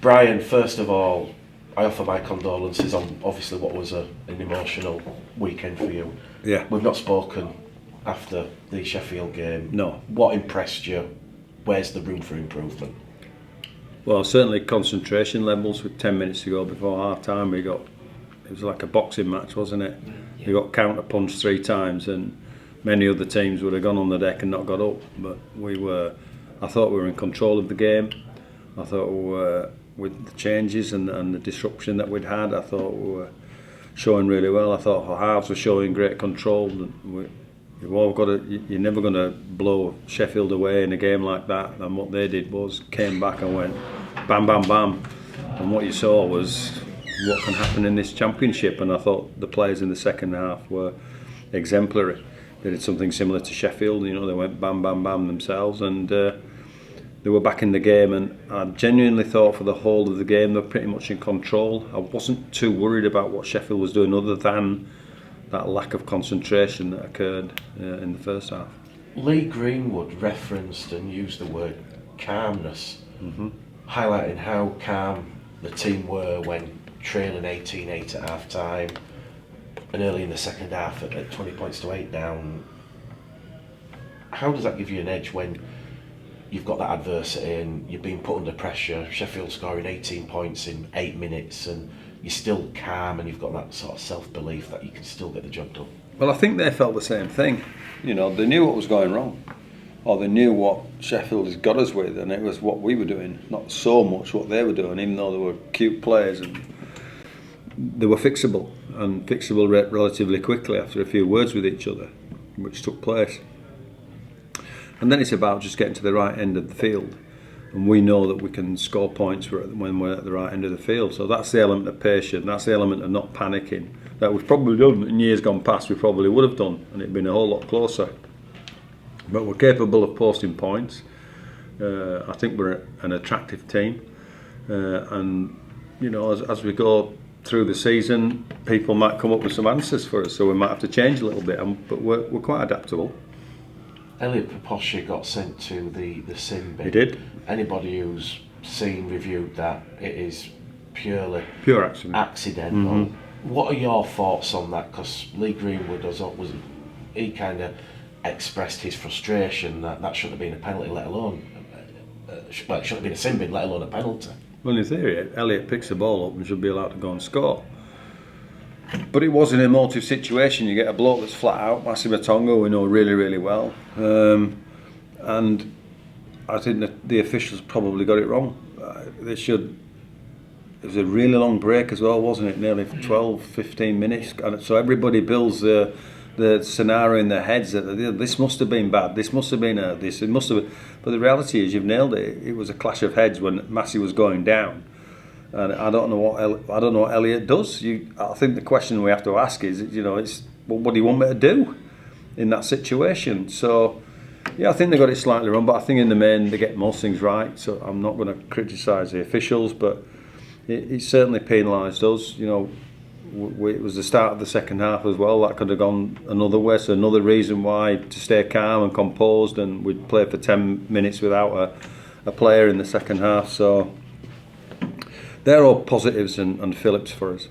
Brian, first of all, I offer my condolences on obviously what was an emotional weekend for you. Yeah. We've not spoken after the Sheffield game. No. What impressed you? Where's the room for improvement? Well, certainly concentration levels. With 10 minutes to go before half time, it was like a boxing match, wasn't it? Yeah. We got counter punched 3 times, and many other teams would have gone on the deck and not got up. But I thought we were in control of the game. I thought we were, with the changes and the disruption that we'd had, I thought we were showing really well. I thought our halves were showing great control. You're never going to blow Sheffield away in a game like that. And what they did was came back and went bam, bam, bam. And what you saw was what can happen in this championship. And I thought the players in the second half were exemplary. They did something similar to Sheffield. You know, they went bam, bam, bam themselves, and they were back in the game. And I genuinely thought for the whole of the game they were pretty much in control. I wasn't too worried about what Sheffield was doing, other than that lack of concentration that occurred in the first half. Lee Greenwood referenced and used the word calmness, highlighting how calm the team were when trailing 18-8 at half time, and early in the second half at 20 points to 8 down. How does that give you an edge when you've got that adversity and you're being put under pressure? Sheffield scoring 18 points in 8 minutes, and you're still calm and you've got that sort of self-belief that you can still get the job done. Well, I think they felt the same thing. You know, they knew what was going wrong, or they knew what Sheffield has got us with, and it was what we were doing, not so much what they were doing, even though they were cute players and they were fixable relatively quickly after a few words with each other, which took place. And then it's about just getting to the right end of the field. And we know that we can score points when we're at the right end of the field. So that's the element of patience, that's the element of not panicking. That we've probably done in years gone past, we probably would have done, and it'd been a whole lot closer. But we're capable of posting points. I think we're an attractive team. And, you know, as we go through the season, people might come up with some answers for us, so we might have to change a little bit, but we're quite adaptable. Elliot Proposci got sent to the sin bin. He did. Anybody who's reviewed that, it is pure accidental. What are your thoughts on that? Because Lee Greenwood he kind of expressed his frustration that shouldn't have been a penalty, let alone it shouldn't have been a sin bin, let alone a penalty. Well, in theory, Elliot picks the ball up and should be allowed to go and score. But it was an emotive situation. You get a bloke that's flat out, Massimo Tonga, we know really, really well. And I think that the officials probably got it wrong. It was a really long break as well, wasn't it? Nearly 12, 15 minutes. And so everybody builds the scenario in their heads that this must have been bad, this must have been this, it must have been. But the reality is, you've nailed it. It was a clash of heads when Massey was going down. And I don't know what Elliot does. I think the question we have to ask is, what do you want me to do in that situation? So, yeah, I think they got it slightly wrong, but I think in the main they get most things right. So I'm not going to criticise the officials, but it certainly penalised us. You know, it was the start of the second half as well. That could have gone another way. So another reason why to stay calm and composed, and we'd play for 10 minutes without a player in the second half. So they're all positives and Phillips for us.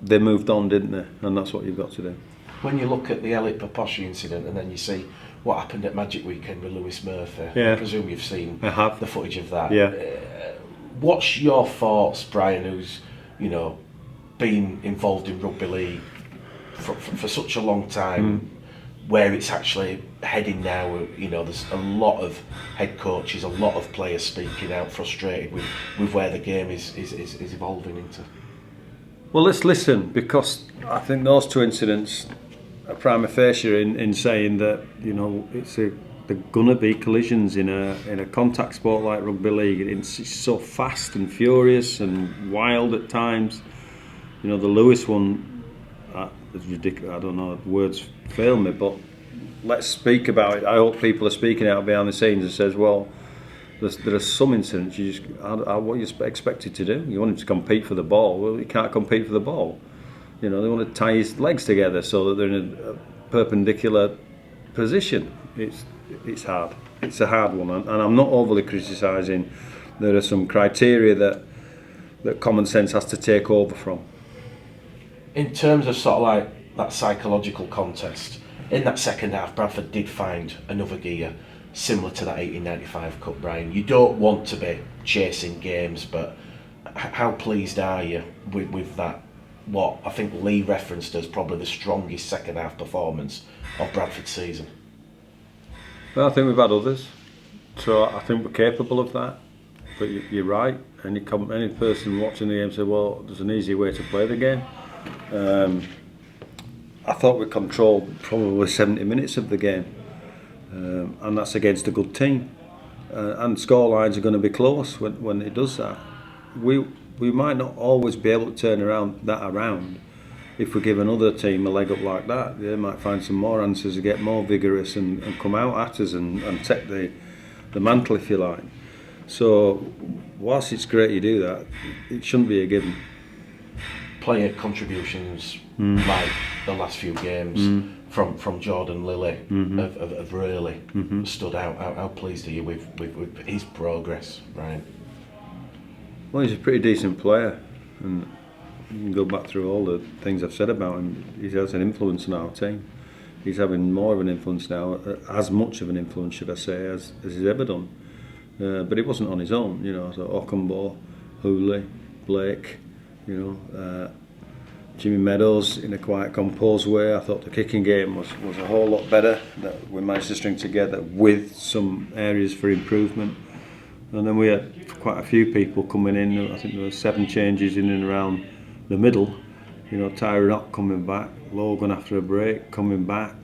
They moved on, didn't they? And that's what you've got to do. When you look at the Elliot Proposci incident and then you see what happened at Magic Weekend with Lewis Murphy, I presume you've seen the footage of that. Yeah. What's your thoughts, Brian, who's been involved in rugby league for such a long time, where it's actually heading now? There's a lot of head coaches, a lot of players speaking out, frustrated with where the game is evolving into. Well, let's listen, because I think those two incidents are prima facie in saying that they're gonna be collisions in a contact sport like rugby league. It's so fast and furious and wild at times. The Lewis one, is ridiculous. I don't know, words fail me, but let's speak about it. I hope people are speaking out behind the scenes and says, well, there are some incidents what are you expected to do? You want him to compete for the ball. Well, he can't compete for the ball. They want to tie his legs together so that they're in a perpendicular position. It's hard. it's a hard one, and I'm not overly criticising. There are some criteria that common sense has to take over from. In terms of sort of like that psychological contest, in that second half, Bradford did find another gear similar to that 1895 Cup, Brian. You don't want to be chasing games, but how pleased are you with that? What I think Lee referenced as probably the strongest second half performance of Bradford's season. Well, I think we've had others, so I think we're capable of that. But you're right. Any person watching the game said, "Well, there's an easy way to play the game." I thought we controlled probably 70 minutes of the game, and that's against a good team. And scorelines are going to be close when it does that. We might not always be able to turn that around if we give another team a leg up like that. They might find some more answers to get more vigorous and come out at us and take the mantle, if you like. So whilst it's great you do that, it shouldn't be a given. Player contributions like the last few games from Jordan Lilly have really stood out. How pleased are you with his progress, Brian? Well, he's a pretty decent player, and you can go back through all the things I've said about him. He has an influence on our team. He's having more of an influence now, as much of an influence, should I say, as he's ever done. But it wasn't on his own, you know. So Ocambo, Hooley, Blake, you know, Jimmy Meadows in a quite composed way. I thought the kicking game was a whole lot better that we managed to string together with some areas for improvement. And then we had quite a few people coming in. I think there were 7 changes in and around the middle. You know, Tyron Ock coming back, Logan after a break coming back,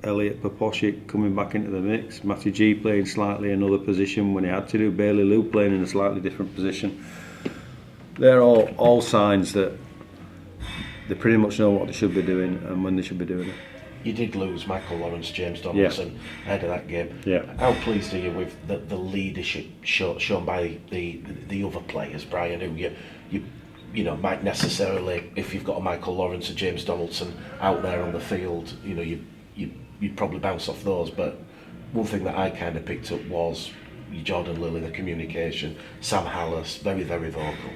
Elliot Poposhik coming back into the mix, Matty G playing slightly another position when he had to do, Bailey Lou playing in a slightly different position. They're all signs that they pretty much know what they should be doing and when they should be doing it. You did lose Michael Lawrence, James Donaldson ahead of that game. Yeah. How pleased are you with the leadership shown by the other players, Brian, who you know might necessarily, if you've got a Michael Lawrence or James Donaldson out there on the field, you know you'd probably bounce off those. But one thing that I kind of picked up was Jordan Lilly, the communication. Sam Hallas, very, very vocal.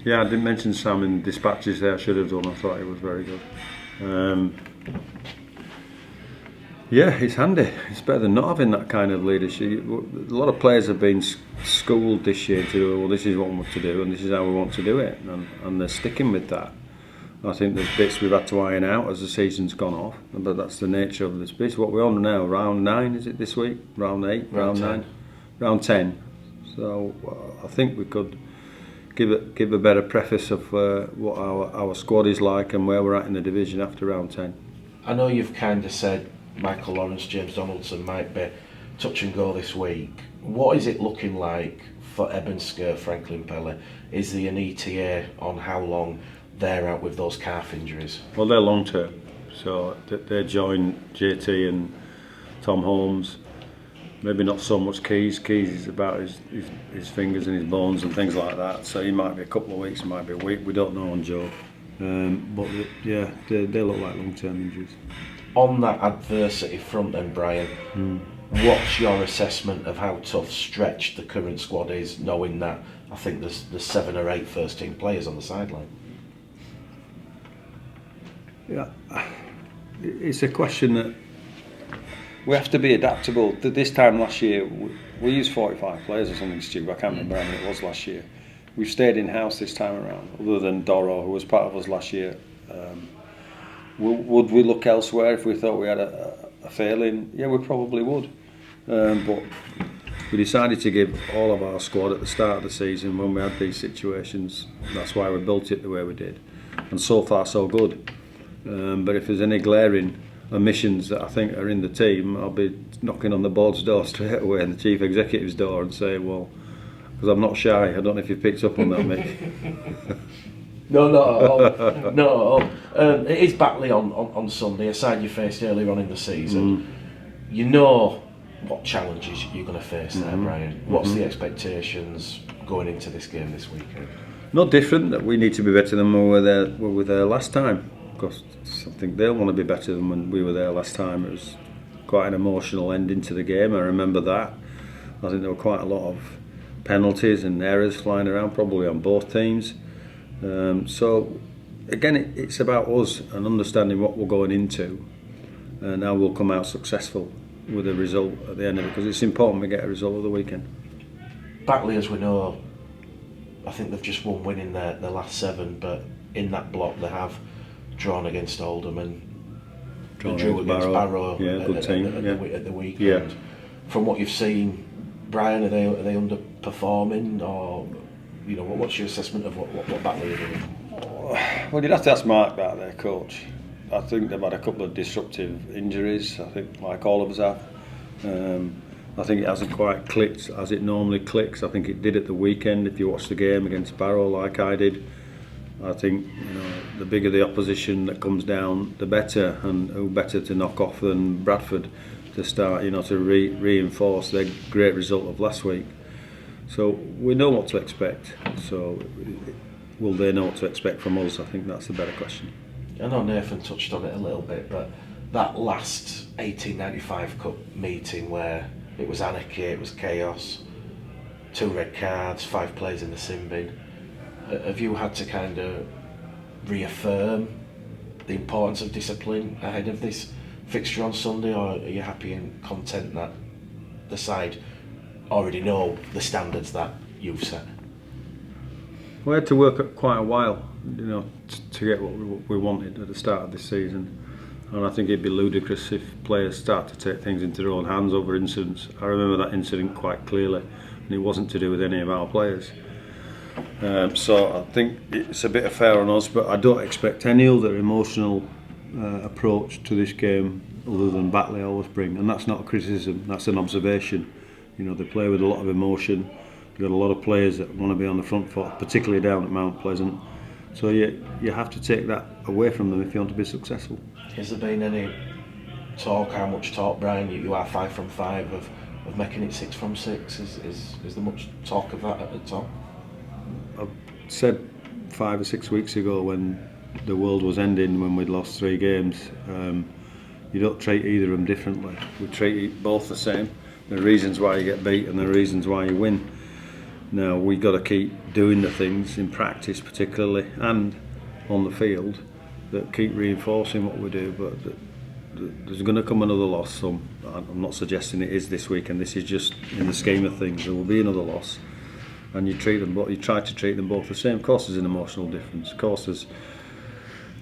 Yeah, I didn't mention Sam in dispatches there. I should have done. I thought he was very good. Yeah, it's handy. It's better than not having that kind of leadership. A lot of players have been schooled this year to do, well, this is what we want to do and this is how we want to do it, and they're sticking with that. I think there's bits we've had to iron out as the season's gone off, but that's the nature of this bit. What we're on now, round 9, is it this week? Round 8, round 9, round 10. So I think we could give a better preface of what our squad is like and where we're at in the division after round 10. I know you've kind of said Michael Lawrence, James Donaldson might be touch and go this week. What is it looking like for Eben Sker, Franklin Pelle? Is there an ETA on how long they're out with those calf injuries? Well, they're long term, so they join JT and Tom Holmes. Maybe not so much Keys. Keys is about his fingers and his bones and things like that. So he might be a couple of weeks, he might be a week. We don't know on Joe. But yeah, they look like long term injuries. On that adversity front then, Brian, what's your assessment of how tough stretched the current squad is, knowing that I think there's 7 or 8 first team players on the sideline? Yeah, it's a question that we have to be adaptable. This time last year, we used 45 players or something stupid. I can't remember how many it was last year. We've stayed in-house this time around, other than Doro, who was part of us last year. Would we look elsewhere if we thought we had a failing? Yeah, we probably would. But we decided to give all of our squad at the start of the season when we had these situations. That's why we built it the way we did. And so far, so good. But if there's any glaring omissions that I think are in the team, I'll be knocking on the board's door straight away and the chief executive's door and say, well, because I'm not shy. I don't know if you picked up on that, Mick. No, not at all. Not at all. It is Batley on Sunday, a side you faced earlier on in the season. You know what challenges you're going to face there, Brian. What's the expectations going into this game this weekend? Not different, that we need to be better than we were there last time. Because I think they'll want to be better than when we were there last time. It was quite an emotional ending to the game. I remember that. I think there were quite a lot of penalties and errors flying around, probably on both teams. So again, it's about us and understanding what we're going into and how we'll come out successful with a result at the end of it, because it's important we get a result of the weekend. Batley, as we know, I think they've just won winning their last 7, but in that block they have drawn against Oldham and drew against Barrow good team. At the weekend. Yeah. From what you've seen, Brian, are they underperforming, or what's your assessment of what Batley are doing? Well, you'd have to ask Mark about their coach. I think they've had a couple of disruptive injuries, I think, like all of us have. I think it hasn't quite clicked as it normally clicks. I think it did at the weekend, if you watched the game against Barrow like I did. I think the bigger the opposition that comes down, the better, and who better to knock off than Bradford to start, to reinforce their great result of last week. So we know what to expect. So will they know what to expect from us? I think that's the better question. I know Nathan touched on it a little bit, but that last 1895 Cup meeting where it was anarchy, it was chaos, 2 red cards, 5 players in the sin bin, have you had to kind of reaffirm the importance of discipline ahead of this fixture on Sunday, or are you happy and content that the side already know the standards that you've set? We had to work up quite a while, to get what we wanted at the start of this season, and I think it'd be ludicrous if players start to take things into their own hands over incidents. I remember that incident quite clearly, and it wasn't to do with any of our players. So I think it's a bit unfair on us, but I don't expect any other emotional approach to this game other than Batley always bring, and that's not a criticism, that's an observation. They play with a lot of emotion. They've got a lot of players that want to be on the front foot, particularly down at Mount Pleasant. So you have to take that away from them if you want to be successful. Has there been any talk, how much talk, Brian, you are 5 from 5, of making it 6 from 6? Is there much talk of that at the top? I said 5 or 6 weeks ago when the world was ending, when we'd lost 3 games, you don't treat either of them differently. We treat both the same. There are reasons why you get beat and there are reasons why you win. Now we've got to keep doing the things in practice particularly and on the field that keep reinforcing what we do, but there's going to come another loss. So I'm not suggesting it is this week, and this is just in the scheme of things. There will be another loss, and you try to treat them both the same. Of course there's an emotional difference. Of course there's,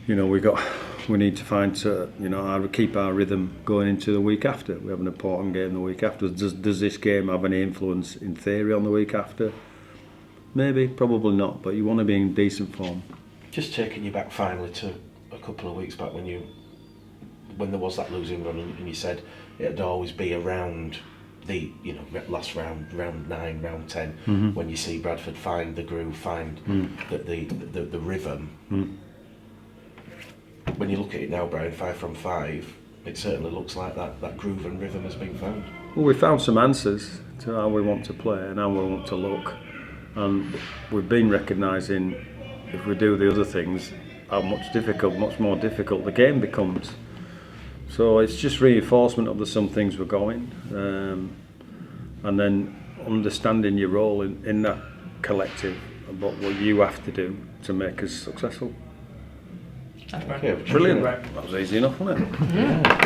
we need to find keep our rhythm going into the week after. We have an important game the week after. Does this game have any influence in theory on the week after? Maybe, probably not, but you want to be in decent form. Just taking you back finally to a couple of weeks back when there was that losing run, and you said it'd always be around the last round 9, round 10, when you see Bradford find the groove, find the rhythm. When you look at it now, Brian, 5 from 5, it certainly looks like that groove and rhythm has been found. Well, we found some answers to how we want to play and how we want to look, and we've been recognising if we do the other things how much more difficult the game becomes. So it's just reinforcement of some things we're going, and then understanding your role in that collective about what you have to do to make us successful. That's right. Brilliant. That was easy enough, wasn't it? Yeah.